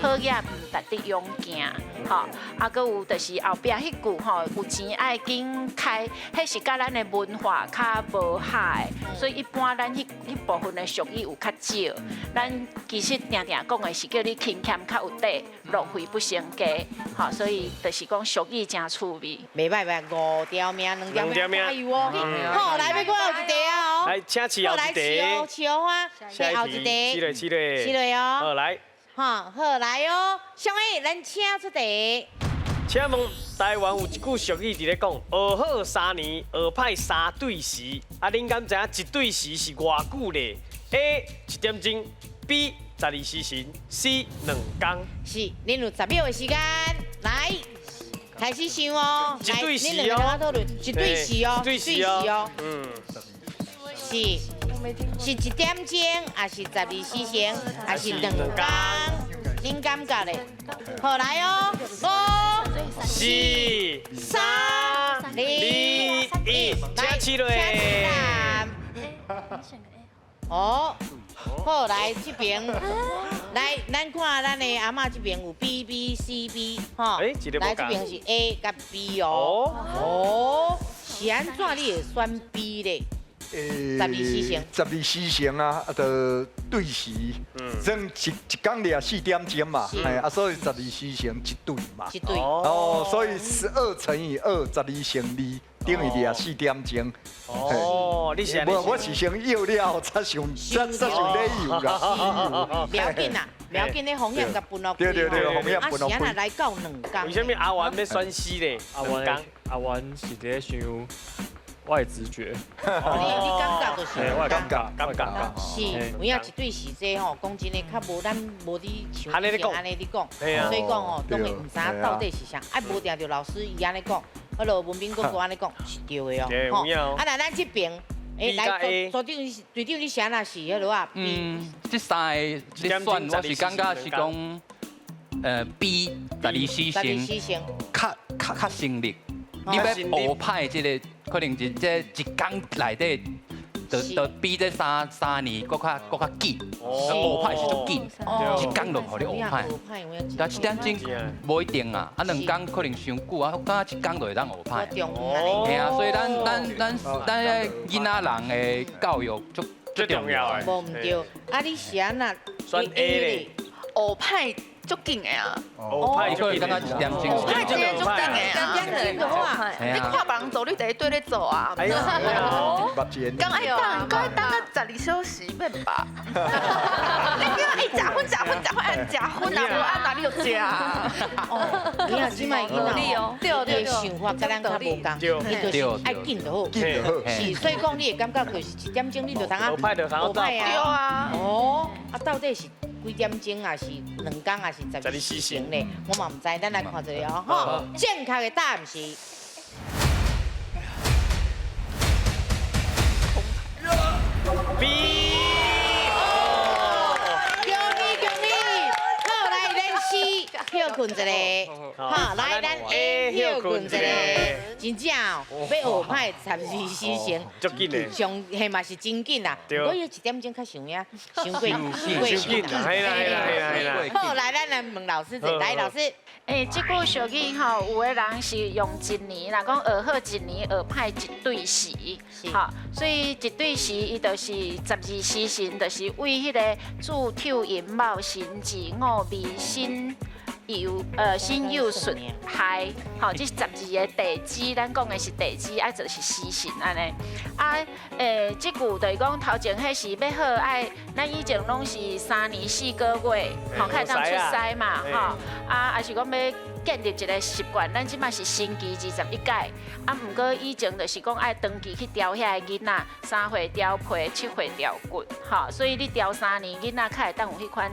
S12: 好业唔值得勇行，吼。啊，搁有就是后壁迄句吼，有钱爱紧开，迄是甲咱的文化较无合的，所以一般咱迄部分的俗语有较少。咱其实定定讲的是叫你勤俭较有底，浪费不成家，吼，所以就是讲俗语真趣味。
S2: 袂歹，5条命，2条命，加油哦！好，来，要过后一题啊！
S1: 来，请起后一题。
S2: 起花，来后一题。
S1: 起来
S2: 哦。
S1: 好来。
S2: 好来哦，上一咱请出题。
S1: 请问台湾有一句俗语伫咧讲，学好3年，学歹3对时。啊，恁敢知影一对时是偌久咧 ？A 1点钟 ，B 12时辰 ，C 2天。
S2: 是，恁有10秒的时间，来开始想哦。
S1: 一对时哦。
S2: 一对时哦。
S1: 一对时哦。
S2: 是1点钟，还是12时辰，还是2天？恁感觉咧？好来哦，5、
S1: 4、3、2、1，请起来。
S2: 哦，好来这边，来咱看咱的阿嬷这边有 B、B、C、B， 吼，来这边是 A 甲 B 哦。哦，是安怎你会选 B 咧？12时
S3: 辰啊，就对时，算一天掠4点钟嘛，啊，所以12时辰一对嘛。
S2: 一对。
S3: 哦，所以12乘以2，12乘2，等于掠4点钟。
S1: 哦，你是安尼？
S3: 我是先摇了，才想咧摇啦。
S2: 不要紧啦，不要紧，你风险甲分落
S3: 对，风险
S2: 分落开。啊，是安来到2天。
S1: 为什么阿元要选 C 咧？
S4: 阿元是伫想。我的直觉，
S2: 你感觉就是，
S3: 我感觉，
S2: 是，有影一对时这吼，讲真诶，较无咱无伫像安尼你讲，所以讲吼，当然唔知影到底是啥，啊无定着老师伊安尼讲，啊罗文斌哥哥安尼讲是对的哦，吼，啊那咱这边，来组长队长你写哪是迄落啊 ？B，
S8: 这3个你选，我是感觉是讲，B 12时辰，较成立。你要学歹这个，可能一天内底，就比这3年搁较紧。学歹是足紧，一天就互你学歹。但1点钟无一定啊，啊2天可能伤久啊，我感觉1天就会当学歹。系啊，所以咱囡仔人的教育最重要的。
S2: 无唔对，啊你是安那
S1: 选 A 咧，
S10: 学歹。足紧的啊！
S1: 派
S8: 可能刚刚1点钟，
S10: 派真足紧的啊！2点钟啊！你看别人做，你就对咧做啊！
S3: 哎呀，
S10: 刚爱当到12小时免吧？你叫伊食薰，按食薰啊，无按哪里有食啊？
S2: 哦，你啊，即摆囡仔对想法甲咱较无共，伊就是爱紧就好，是，所以讲你会感觉就是1点钟你就当啊，
S1: 学
S2: 歹
S10: 啊，对啊，
S2: 哦，啊到底是？几点钟还是2天还是12时辰咧？我嘛唔知，咱来看一下哦。吼，正确的答案是
S1: B。
S2: 恭喜！好，来咱 C 休困一下，好，来咱 A 休困一下，真正要学歹12时辰，
S1: 足紧的，
S2: 上迄嘛是真紧啦。不过伊1点钟较伤呀，伤过
S1: 紧啦，系啦。
S2: 好，来咱来问老师者，来老师。
S12: 这句俗语吼，有的人是用1年，若讲学好1年，学歹1对时，吼，所以1对时伊就是12时辰，就是为迄个祝丑寅卯辰巳午未申。辛酉戌亥，吼，这12个地支，咱讲的是地支，啊，就是时辰安尼。啊，这句就是讲头前迄是要好爱，咱以前拢是3年4个月，吼，开当出师嘛，吼，啊，还是讲要建立一个习惯，咱即摆是星期21届，啊，毋过以前就是讲爱长期去调遐个囡仔，3岁调皮，7岁调骨，吼，所以你调3年囡仔，较会当有迄款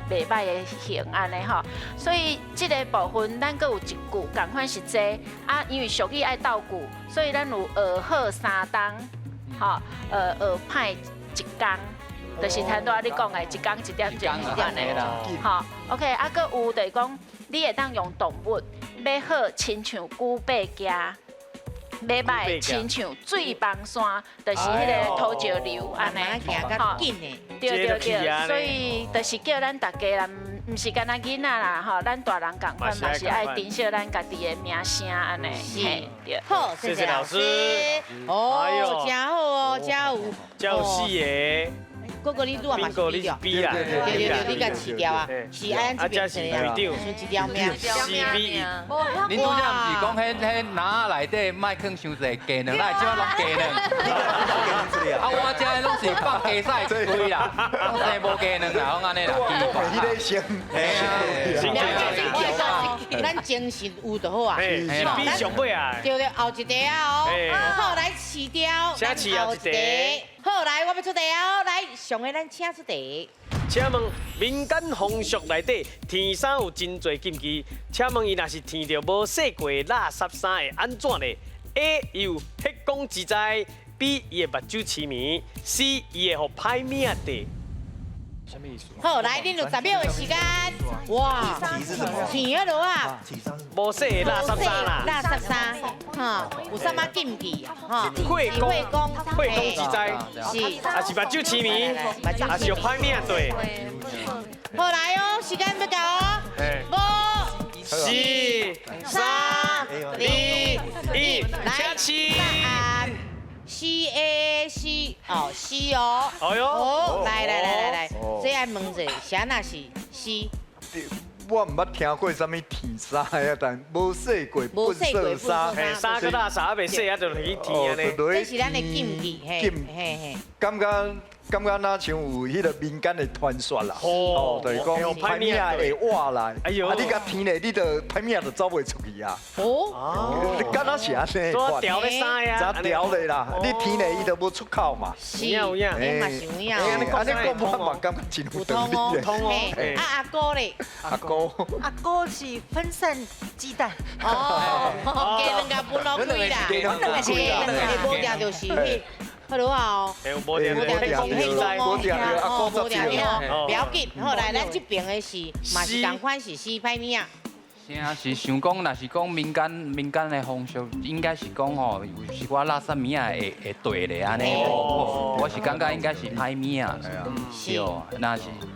S12: 袂歹的型安尼吼，所以即个部分咱阁有一句共款是这，啊，因为俗语爱斗句，所以咱有学好3冬，吼，学歹1工。就是很多你讲的1工1点钟安尼啦，吼 ，OK， 啊，阁有就是讲，你会当用动物，要好亲像龟背夹，要歹亲像水崩山，就是迄个土石流安尼，吼，对，所以就是叫咱大家啦，毋是干那囡仔啦，吼，咱大人共款嘛是爱珍惜咱家己的名声安尼，嘿，对。
S2: 好，谢谢老师。哦，真好哦，真有
S1: 4个。
S2: 哥哥，你愈啊嘛是 B 掉，对，你甲试掉啊，是安这边是啊，剩一条命，
S1: 是 B。
S8: 恁拄则毋是讲迄篮内底莫放伤济鸡卵，咱即摆拢鸡卵。啊，我遮拢是放鸡屎一堆啦，生无鸡卵啦，拢安尼啦。
S3: 迄个先，
S2: 咱精神有就好啊，
S1: 比上尾啊。
S2: 对，后一题啊哦，好来试掉，
S1: 先试后一题。
S2: 好来，我要出题哦，来，上个咱请出题。
S1: 请问民间风俗内底天衫有真侪禁忌，请问伊若是天着无洗过垃圾衫会安怎呢 ？A. 有血光之灾 ，B. 伊会目睭痴迷 ，C. 伊会互歹命地。什么意思？
S2: 好，来，恁有10秒的时间。哇，天啊落啊！
S1: 无洗垃圾衫啦。
S2: 垃圾衫，哈，有啥物禁忌啊？哈，
S1: 血光之灾，
S2: 是，
S1: 还是目睭痴迷，还是有歹命对。
S2: 好来哦，时间要到哦。5、4、3、2、1，请起。C 哦 C 哦，
S1: 哎呦，
S2: 哦，来，这爱问者，啥那是 C？
S3: 我唔捌听过什么天衫啊，但无洗过粪扫衫，
S1: 衫个垃圾还未洗，啊就去天安尼。
S2: 这是咱的禁忌，嘿，
S3: 感觉那像有迄个民间的传说啦，哦，就是讲歹命会活来，啊，你甲天咧，你就歹命就走袂出去啊。哦，你敢若是安尼？
S1: 做调咧衫呀，
S3: 咋调咧啦？你天咧，伊就无出口嘛。
S1: 有影，
S2: 嘛是有影。
S3: 安尼讲我嘛感觉真有道理咧。
S2: 通哦，阿哥咧？
S6: 阿哥是分散鸡蛋。
S2: 哦，鸡两个分落开啦，
S3: 分两个
S2: 下无定就是迄。好好，
S1: 无定
S2: 不要紧。好来，咱这边的是嘛是同款是死歹命。
S8: 啥是想讲，若是讲民间的风俗，应该是讲吼，有是寡垃圾物啊会对咧安尼。我是感觉应该是歹命啊。对，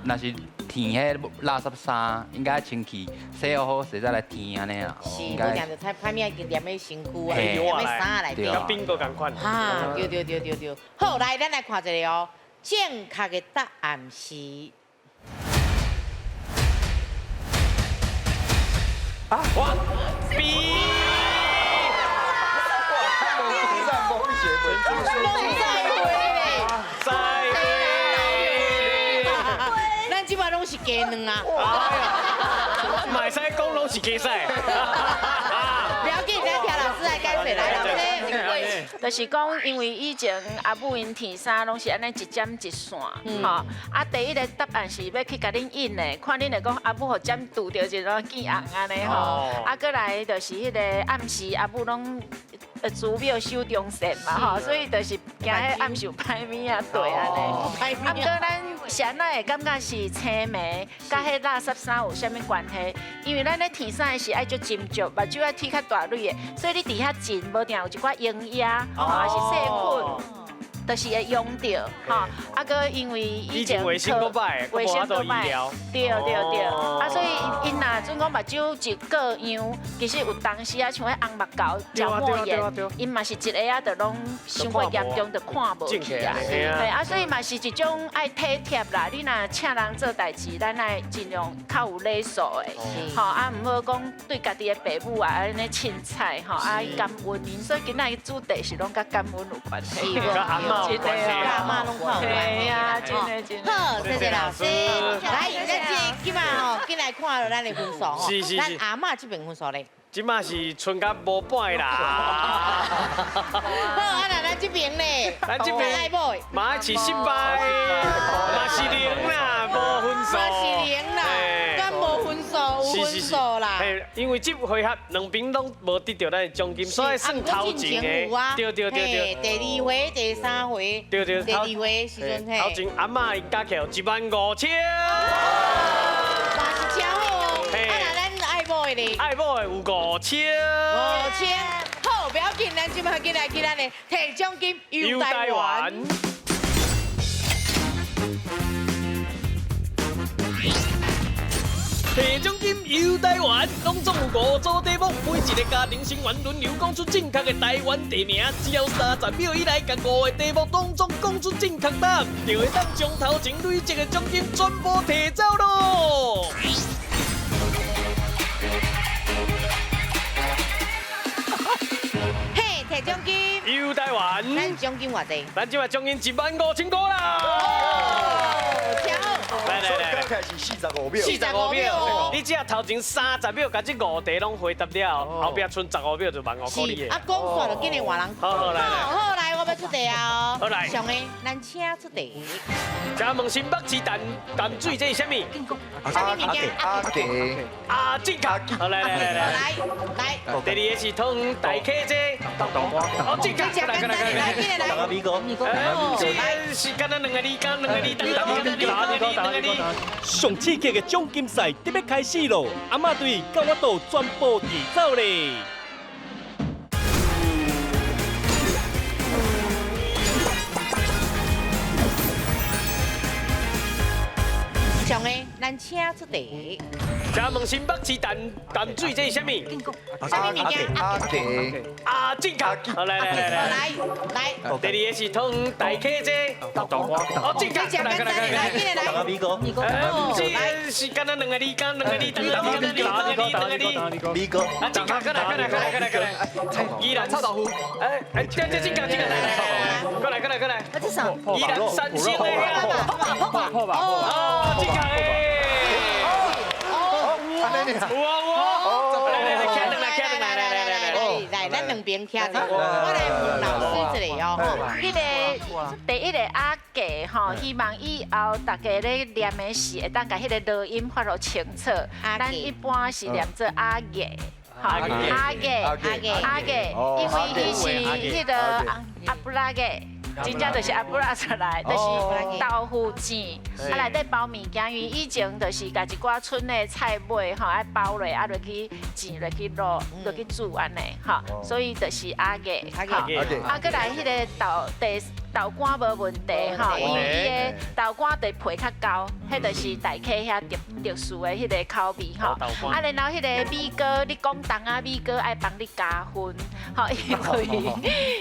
S8: 若是填迄垃圾衫，应该清气洗好势再来填安尼啊。
S2: 是，无定就猜歹命就踮喺身躯啊，踮喺衫内底。
S1: 甲bingo同款。
S2: 哈，对。好，来，咱来看一个哦，正确的答案是。
S1: 啊！哇 ！B。
S2: 咱即摆拢是鸡卵啊！
S1: 买使讲拢是鸡屎。
S2: 不要紧，咱听老师来解释来，老师。
S12: 就是讲，因为以前阿母因填衫拢是安尼一针一线，吼。啊，第一个答案是要去甲恁印的，看恁来讲阿母互针拄着一种见红安尼吼。啊，过来就是迄个暗时阿母拢祖庙守中线嘛吼，所以就是惊迄暗时有歹物啊对安尼。啊，过咱谁那会感觉是青梅，甲迄垃圾衫有啥物关系？因为咱咧填衫是爱足斟酌，目睭爱剃较大蕊的，所以你伫遐浸无定有一寡营养，还是细菌。就是会用到，吼，啊个因为以前
S1: 卫生够歹，
S12: 卫生够歹，对，啊所以因若准讲目睭一个样，其实有当时啊像迄红目膏、角膜炎，因嘛是一个啊，就拢伤过严重，就看无去啊，对啊，所以嘛是一种爱体贴啦。你若请人做代志，咱爱尽量较有礼数的，吼啊，唔好讲对家己的父母啊安尼凊彩吼，啊感恩因，所以今仔主题是拢甲感恩有关系，
S1: 甲阿嬷有关系，
S2: 阿嬷拢看有关系
S12: 啊，真的。
S2: 好，谢谢老师。来，咱今嘛吼，进来看咱的分数吼。
S1: 是。
S2: 咱阿嬷这边分数咧。
S1: 即马是剩甲无半啦。
S2: 好，啊那咱这边咧，
S1: 咱这边
S2: 爱买，
S1: 嘛是失败，嘛是零啦，无分数。
S2: 嘛是零啦，敢无分数，有分数啦。
S1: 嘿，因为这回合两边拢无得到咱的奖金，所以算头前的。对。
S2: 第二回、第三回。
S1: 对。
S2: 第二回时阵嘿。
S1: 头前阿嬷因加起来15000。
S2: 嘛是真好哦。啊那咱爱买的。
S1: 爱买的有5000。
S2: 好，不要紧，咱即摆进来去咱的摕奖金游台湾。
S14: 摕奖金游台湾，拢总有5组题目，每一个家庭成员轮流讲出正确的台湾地名，只要30秒以内，甲5个题目拢总讲出正确答案，就会当将头前累积的奖金全部摕走咯。
S2: 嘿，摕奖金
S1: 游台湾，
S2: 咱奖金偌济？
S1: 咱即摆奖金15000块啦。来，
S3: 开始45秒。
S1: 45秒，你只要头前30秒，甲这5题拢回答了，后壁剩15秒就15000块你的。
S2: 啊，讲煞就今日换人。
S1: 好
S2: 来，我要出题啊！
S1: 好来，
S2: 上个咱请出题。
S1: 请问新北市淡水这是什么？
S2: 什么物件？
S1: 阿正确。好来。
S2: 来。
S1: 第二个是汤大客这。哦，正确。来。
S7: 大家米哥。
S1: 这是干咱两个字，
S14: 上刺激的奖金赛得要开始咯！阿嬷队到我岛全部提走咧。
S2: 上个咱请出题。
S1: 请问新北市淡水这是什么？
S2: 什么物件？
S1: 阿正确。好来。第二个是汤大客这。哦，正确。来。
S7: 大家米哥。
S1: 这是干咱两个字，
S7: 米哥。
S1: 啊，正确。来。宜兰臭豆腐。这正确。过来。
S6: 这啥？
S1: 宜兰三鲜的
S2: 破吧。
S1: 哦，正确。
S2: 来，咱两边听者，我来问老师一个哦。
S12: 迄个第一个阿给吼，希望以后大家咧念的时，会当甲迄个录音发落清楚。咱一般是念做阿给，阿给，因为伊是迄个阿布拉给。真正就是阿布拉出来，就是豆腐糋，啊内底包物件，因为以前就是家一寡村的菜尾吼，爱包落，啊落去糋落去落去煮安尼，吼，所以就是阿给，啊过来迄个豆干无问题吼，因为伊的豆干的皮较厚，迄就是大客遐特殊的迄个口味吼。啊，然后迄个米糕，你讲东啊米糕爱帮你加分，吼，因为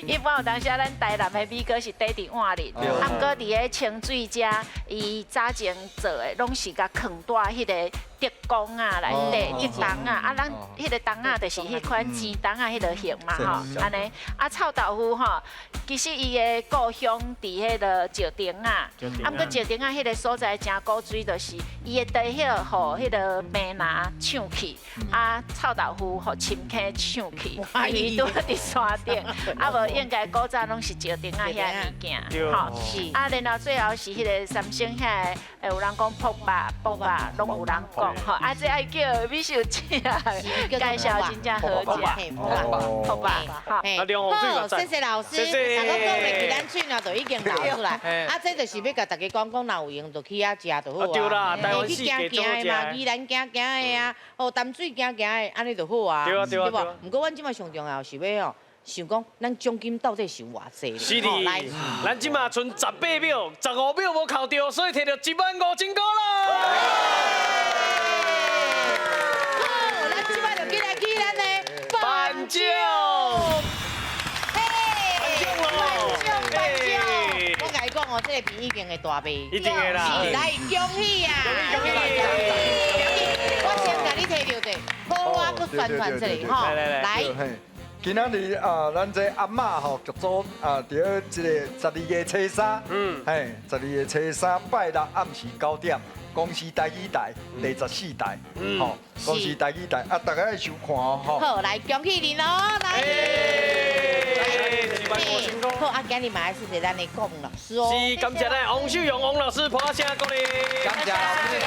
S12: 一般有当时咱台南的米糕是底伫碗里，啊，毋过伫个清水遮，伊早前做的拢是甲藏在迄个竹竿啊内底，竹筒啊，啊，咱迄个筒啊就是迄款钱筒啊迄个形嘛吼，安尼，啊，臭豆腐吼，其实伊的故乡伫迄个石碇啊，啊，毋过石碇啊迄个所在真古水，就是伊的地迄个互迄个病人抢去，啊，臭豆腐互深坑抢去，因为拄伫山顶，啊无应该古早拢是石碇啊遐物件，吼，啊，然后最后是迄个三星遐个，有人讲卜吧，拢有人讲。吼，啊，这爱叫美术姐介绍真正好食，好吧？
S2: 好，谢谢老师。大家讲咧，咱水呢就已经流出来，啊，这就是要甲大家讲，若有闲就去遐食就好啊。
S1: 对啦，台湾
S2: 去行的嘛，宜兰行的啊，哦，淡水行的，安尼就好啊。
S1: 对。
S2: 不过阮即摆上重要是要想讲，咱奖金到底是有偌济
S1: 是的，咱即马剩18秒、15秒无扣掉，所以摕到15000块啦。
S2: 好，咱即摆就进来去咱的
S1: 颁奖。
S2: 我甲你讲哦，这个比已经会大杯，
S1: 一定的啦。
S2: 来，恭喜啊！
S1: 恭喜！
S2: 我先甲你摕到的，好，我搁宣传这里吼，来。
S3: 今仔日咱这阿嬷吼剧组伫这个12月初3，12月初3拜六暗时9点，公司台语台第14台，吼，公司台语台大家要收看哦，吼。
S2: 好，来恭喜你喽，来。好，今日嘛还是咱的郭老师哦。
S1: 是，感谢咱王秀荣王老师，拍声鼓励。
S8: 感谢老师。